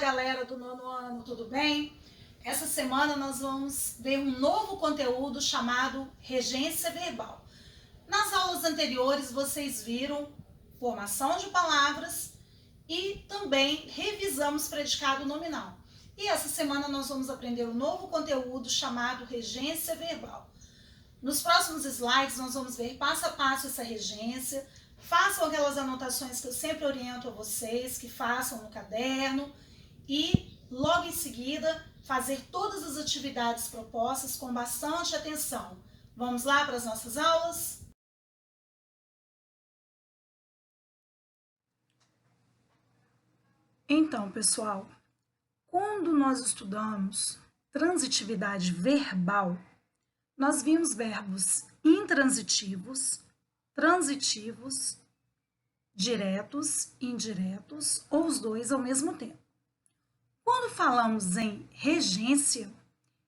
galera do nono ano, tudo bem? Essa semana nós vamos ver um novo conteúdo chamado regência verbal. Nas aulas anteriores vocês viram formação de palavras e também revisamos predicado nominal. E essa semana nós vamos aprender um novo conteúdo chamado regência verbal. Nos próximos slides nós vamos ver passo a passo essa regência. Façam aquelas anotações que eu sempre oriento a vocês, que façam no caderno e logo em seguida fazer todas as atividades propostas com bastante atenção. Vamos lá para as nossas aulas? Então, pessoal, quando nós estudamos transitividade verbal, nós vimos verbos intransitivos, transitivos, diretos, indiretos ou os dois ao mesmo tempo. Quando falamos em regência,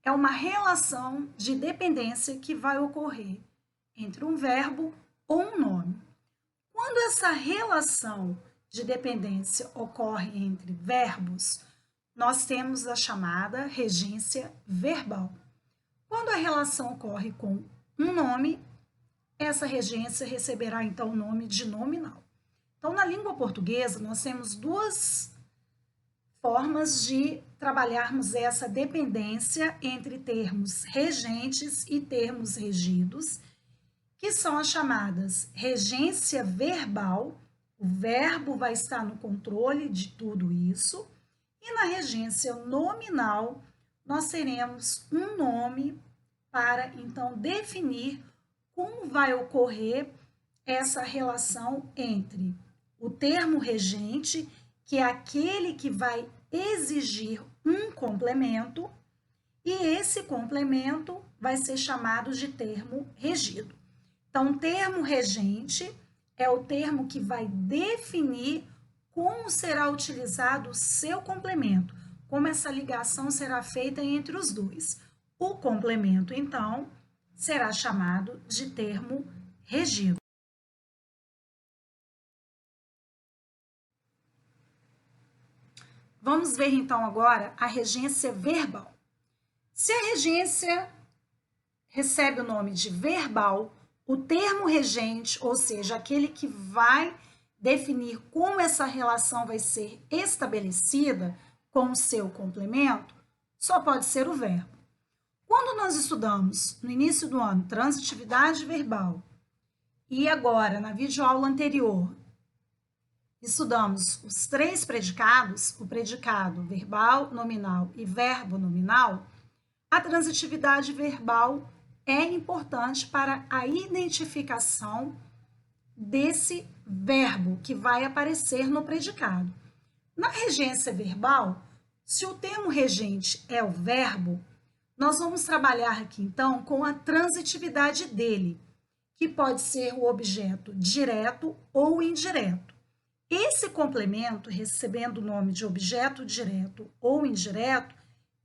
é uma relação de dependência que vai ocorrer entre um verbo ou um nome. Quando essa relação de dependência ocorre entre verbos, nós temos a chamada regência verbal. Quando a relação ocorre com um nome, essa regência receberá então o nome de nominal. Então, na língua portuguesa, nós temos duas formas de trabalharmos essa dependência entre termos regentes e termos regidos, que são as chamadas regência verbal, o verbo vai estar no controle de tudo isso, e na regência nominal, nós teremos um nome para, então, definir como vai ocorrer essa relação entre o termo regente, que é aquele que vai exigir um complemento, e esse complemento vai ser chamado de termo regido. Então, termo regente é o termo que vai definir como será utilizado o seu complemento, como essa ligação será feita entre os dois. O complemento, então, será chamado de termo regido. Vamos ver, então, agora a regência verbal. Se a regência recebe o nome de verbal, o termo regente, ou seja, aquele que vai definir como essa relação vai ser estabelecida com o seu complemento, só pode ser o verbo. Quando nós estudamos, no início do ano, transitividade verbal, e agora, na videoaula anterior, estudamos os três predicados, o predicado verbal, nominal e verbo nominal, a transitividade verbal é importante para a identificação desse verbo que vai aparecer no predicado. Na regência verbal, se o termo regente é o verbo, nós vamos trabalhar aqui, então, com a transitividade dele, que pode ser o objeto direto ou indireto. Esse complemento, recebendo o nome de objeto direto ou indireto,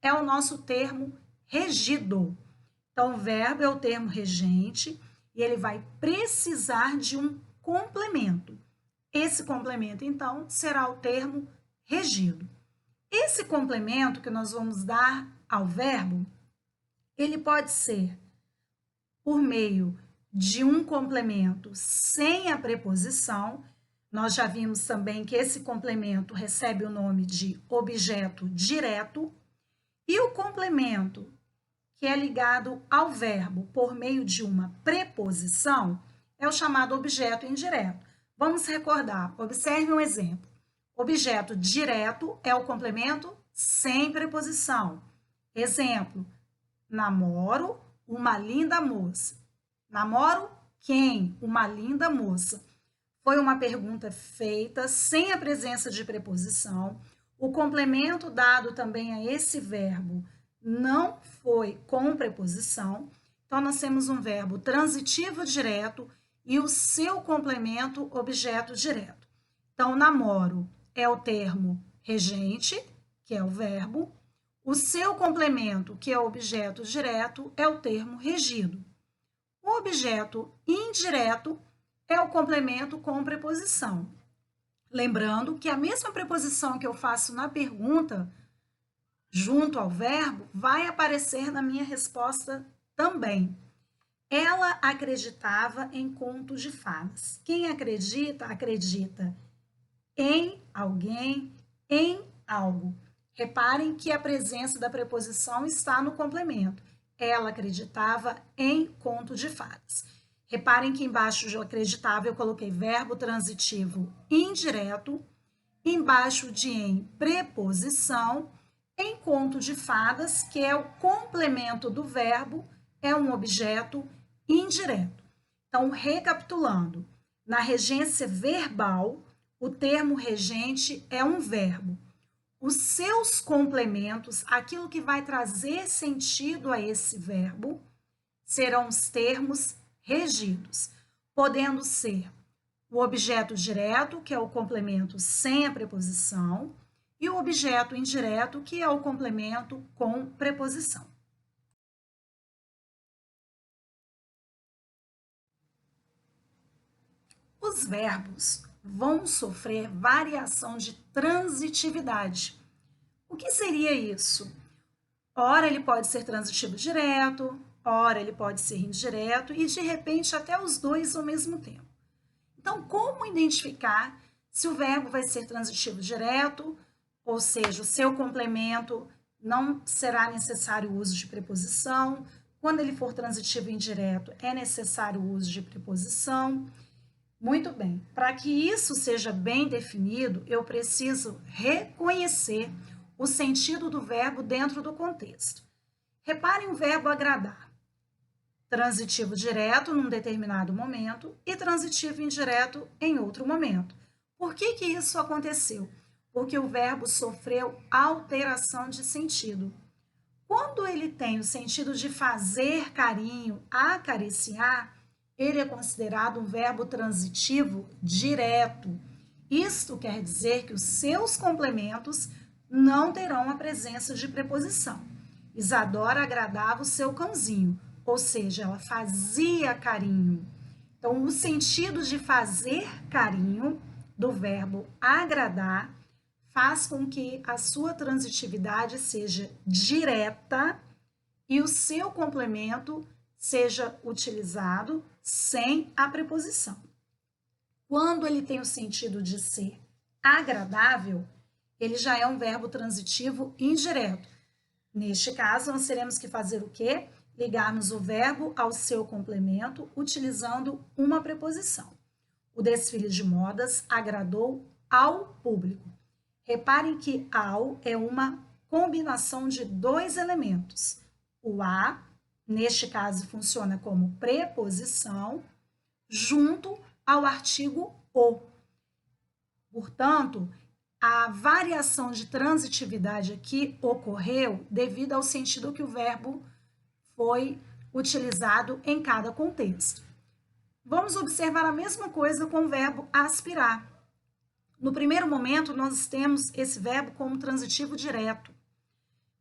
é o nosso termo regido. Então, o verbo é o termo regente e ele vai precisar de um complemento. Esse complemento, então, será o termo regido. Esse complemento que nós vamos dar ao verbo, ele pode ser por meio de um complemento sem a preposição. Nós já vimos também que esse complemento recebe o nome de objeto direto, e o complemento que é ligado ao verbo por meio de uma preposição é o chamado objeto indireto. Vamos recordar, observe um exemplo. Objeto direto é o complemento sem preposição. Exemplo, namoro uma linda moça. Namoro quem? Uma linda moça. Foi uma pergunta feita sem a presença de preposição. O complemento dado também a esse verbo não foi com preposição. Então, nós temos um verbo transitivo direto e o seu complemento objeto direto. Então, namoro é o termo regente, que é o verbo. O seu complemento, que é o objeto direto, é o termo regido. O objeto indireto é o complemento com preposição. Lembrando que a mesma preposição que eu faço na pergunta, junto ao verbo, vai aparecer na minha resposta também. Ela acreditava em contos de fadas. Quem acredita, acredita em alguém, em algo. Reparem que a presença da preposição está no complemento. Ela acreditava em conto de fadas. Reparem que embaixo de acreditava eu coloquei verbo transitivo indireto, embaixo de em preposição, em conto de fadas, que é o complemento do verbo, é um objeto indireto. Então, recapitulando, na regência verbal, o termo regente é um verbo. Os seus complementos, aquilo que vai trazer sentido a esse verbo, serão os termos regidos, podendo ser o objeto direto, que é o complemento sem a preposição, e o objeto indireto, que é o complemento com preposição. Os verbos vão sofrer variação de transitividade. O que seria isso? Ora ele pode ser transitivo direto, ora ele pode ser indireto e de repente até os dois ao mesmo tempo. Então, como identificar se o verbo vai ser transitivo direto, ou seja, o seu complemento não será necessário o uso de preposição. Quando ele for transitivo indireto, é necessário o uso de preposição. Muito bem, para que isso seja bem definido, eu preciso reconhecer o sentido do verbo dentro do contexto. Reparem o verbo agradar. Transitivo direto num determinado momento e transitivo indireto em outro momento. Por que isso aconteceu? Porque o verbo sofreu alteração de sentido. Quando ele tem o sentido de fazer carinho, acariciar, ele é considerado um verbo transitivo direto. Isto quer dizer que os seus complementos não terão a presença de preposição. Isadora agradava o seu cãozinho, ou seja, ela fazia carinho. Então, o sentido de fazer carinho do verbo agradar faz com que a sua transitividade seja direta e o seu complemento seja utilizado sem a preposição. Quando ele tem o sentido de ser agradável, ele já é um verbo transitivo indireto. Neste caso, nós teremos que fazer o quê? Ligarmos o verbo ao seu complemento utilizando uma preposição. O desfile de modas agradou ao público. Reparem que ao é uma combinação de dois elementos. O a, neste caso, funciona como preposição, junto ao artigo o. Portanto, a variação de transitividade aqui ocorreu devido ao sentido que o verbo foi utilizado em cada contexto. Vamos observar a mesma coisa com o verbo aspirar. No primeiro momento, nós temos esse verbo como transitivo direto.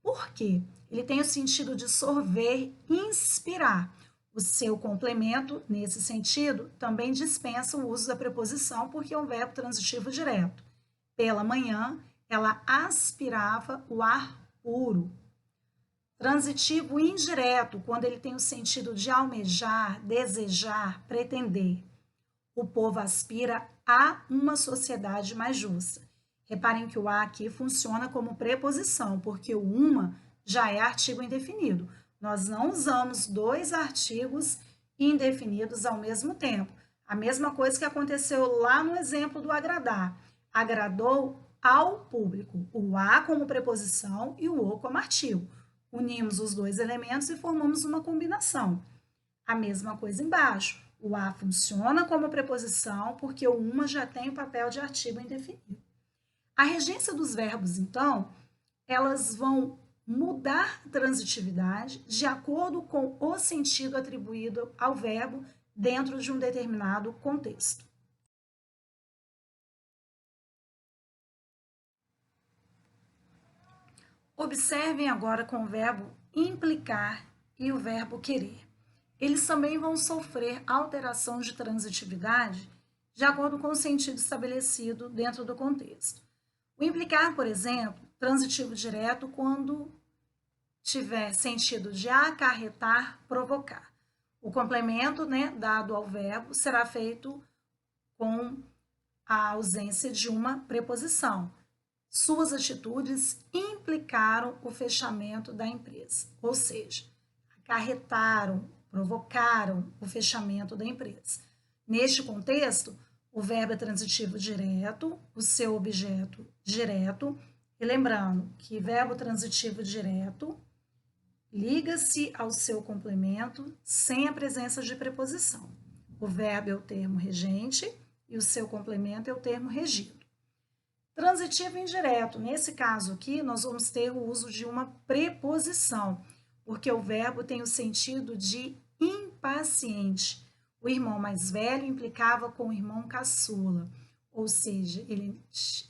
Por quê? Ele tem o sentido de sorver, inspirar. O seu complemento, nesse sentido, também dispensa o uso da preposição, porque é um verbo transitivo direto. Pela manhã, ela aspirava o ar puro. Transitivo indireto, quando ele tem o sentido de almejar, desejar, pretender. O povo aspira a uma sociedade mais justa. Reparem que o a aqui funciona como preposição, porque o uma já é artigo indefinido. Nós não usamos dois artigos indefinidos ao mesmo tempo. A mesma coisa que aconteceu lá no exemplo do agradar. Agradou ao público. O a como preposição e o o como artigo. Unimos os dois elementos e formamos uma combinação. A mesma coisa embaixo. O a funciona como preposição porque o uma já tem o papel de artigo indefinido. A regência dos verbos, então, elas vão mudar a transitividade de acordo com o sentido atribuído ao verbo dentro de um determinado contexto. Observem agora com o verbo implicar e o verbo querer. Eles também vão sofrer alteração de transitividade de acordo com o sentido estabelecido dentro do contexto. O implicar, por exemplo, transitivo direto quando tiver sentido de acarretar, provocar. O complemento, né, dado ao verbo será feito com a ausência de uma preposição. Suas atitudes implicaram o fechamento da empresa, ou seja, acarretaram, provocaram o fechamento da empresa. Neste contexto, o verbo é transitivo direto, o seu objeto direto, e lembrando que verbo transitivo direto liga-se ao seu complemento sem a presença de preposição. O verbo é o termo regente e o seu complemento é o termo regido. Transitivo indireto, nesse caso aqui, nós vamos ter o uso de uma preposição, porque o verbo tem o sentido de impaciente. O irmão mais velho implicava com o irmão caçula, ou seja, ele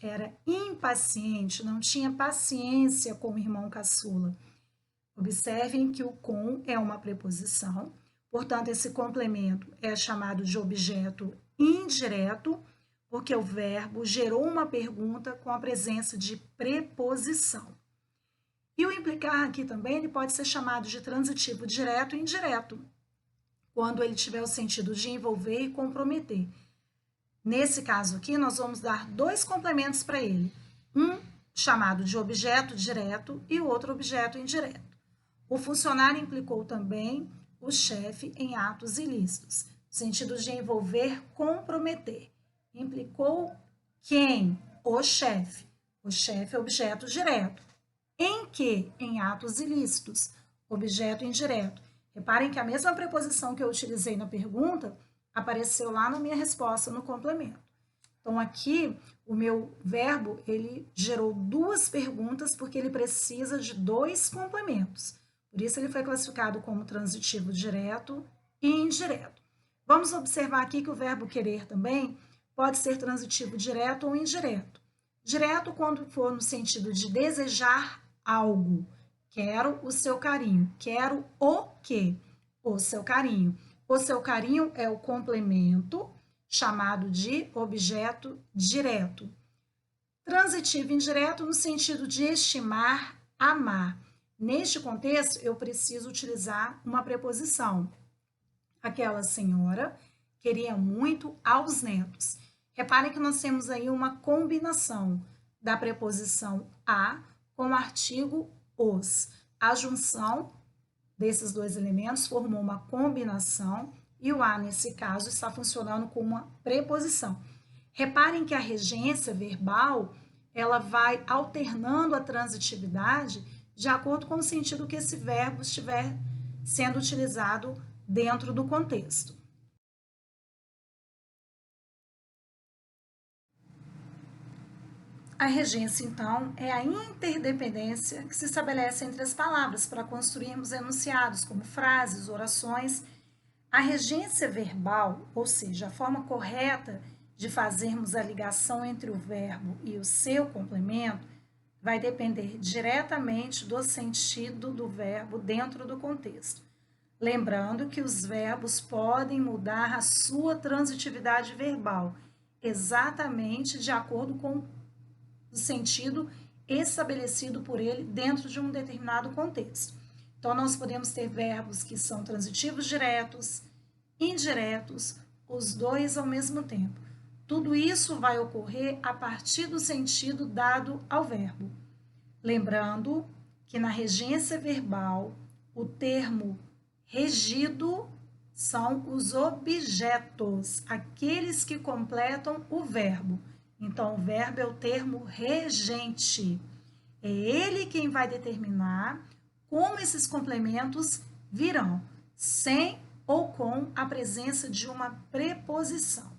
era impaciente, não tinha paciência com o irmão caçula. Observem que o com é uma preposição, portanto, esse complemento é chamado de objeto indireto, porque o verbo gerou uma pergunta com a presença de preposição. E o implicar aqui também ele pode ser chamado de transitivo direto e indireto, quando ele tiver o sentido de envolver e comprometer. Nesse caso aqui, nós vamos dar dois complementos para ele, um chamado de objeto direto e o outro objeto indireto. O funcionário implicou também o chefe em atos ilícitos, no sentido de envolver, comprometer. Implicou quem? O chefe. O chefe é objeto direto. Em que? Em atos ilícitos. Objeto indireto. Reparem que a mesma preposição que eu utilizei na pergunta apareceu lá na minha resposta no complemento. Então, aqui, o meu verbo, ele gerou duas perguntas porque ele precisa de dois complementos. Por isso, ele foi classificado como transitivo direto e indireto. Vamos observar aqui que o verbo querer também pode ser transitivo direto ou indireto. Direto quando for no sentido de desejar algo. Quero o seu carinho. Quero o quê? O seu carinho. O seu carinho é o complemento chamado de objeto direto. Transitivo indireto no sentido de estimar, amar. Neste contexto, eu preciso utilizar uma preposição. Aquela senhora queria muito aos netos. Reparem que nós temos aí uma combinação da preposição a com o artigo os. A junção desses dois elementos formou uma combinação e o a, nesse caso, está funcionando como uma preposição. Reparem que a regência verbal ela vai alternando a transitividade de acordo com o sentido que esse verbo estiver sendo utilizado dentro do contexto. A regência, então, é a interdependência que se estabelece entre as palavras para construirmos enunciados, como frases, orações. A regência verbal, ou seja, a forma correta de fazermos a ligação entre o verbo e o seu complemento, vai depender diretamente do sentido do verbo dentro do contexto. Lembrando que os verbos podem mudar a sua transitividade verbal, exatamente de acordo com o sentido estabelecido por ele dentro de um determinado contexto. Então, nós podemos ter verbos que são transitivos diretos, indiretos, os dois ao mesmo tempo. Tudo isso vai ocorrer a partir do sentido dado ao verbo. Lembrando que na regência verbal, o termo regido são os objetos, aqueles que completam o verbo. Então, o verbo é o termo regente. É ele quem vai determinar como esses complementos virão, sem ou com a presença de uma preposição.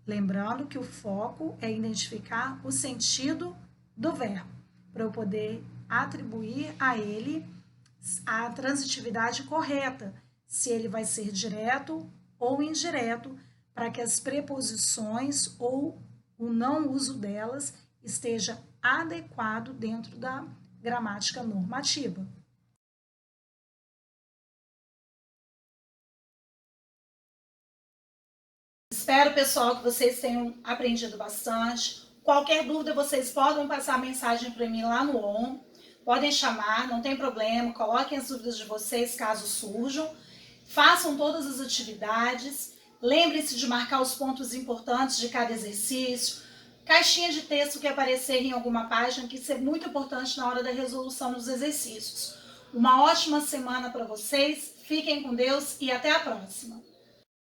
Lembrando que o foco é identificar o sentido do verbo, para eu poder atribuir a ele a transitividade correta, se ele vai ser direto ou indireto, para que as preposições ou o não uso delas esteja adequado dentro da gramática normativa. Espero, pessoal, que vocês tenham aprendido bastante. Qualquer dúvida, vocês podem passar mensagem para mim lá no ON. Podem chamar, não tem problema. Coloquem as dúvidas de vocês caso surjam. Façam todas as atividades. Lembre-se de marcar os pontos importantes de cada exercício. Caixinha de texto que aparecer em alguma página, que isso é muito importante na hora da resolução dos exercícios. Uma ótima semana para vocês. Fiquem com Deus e até a próxima.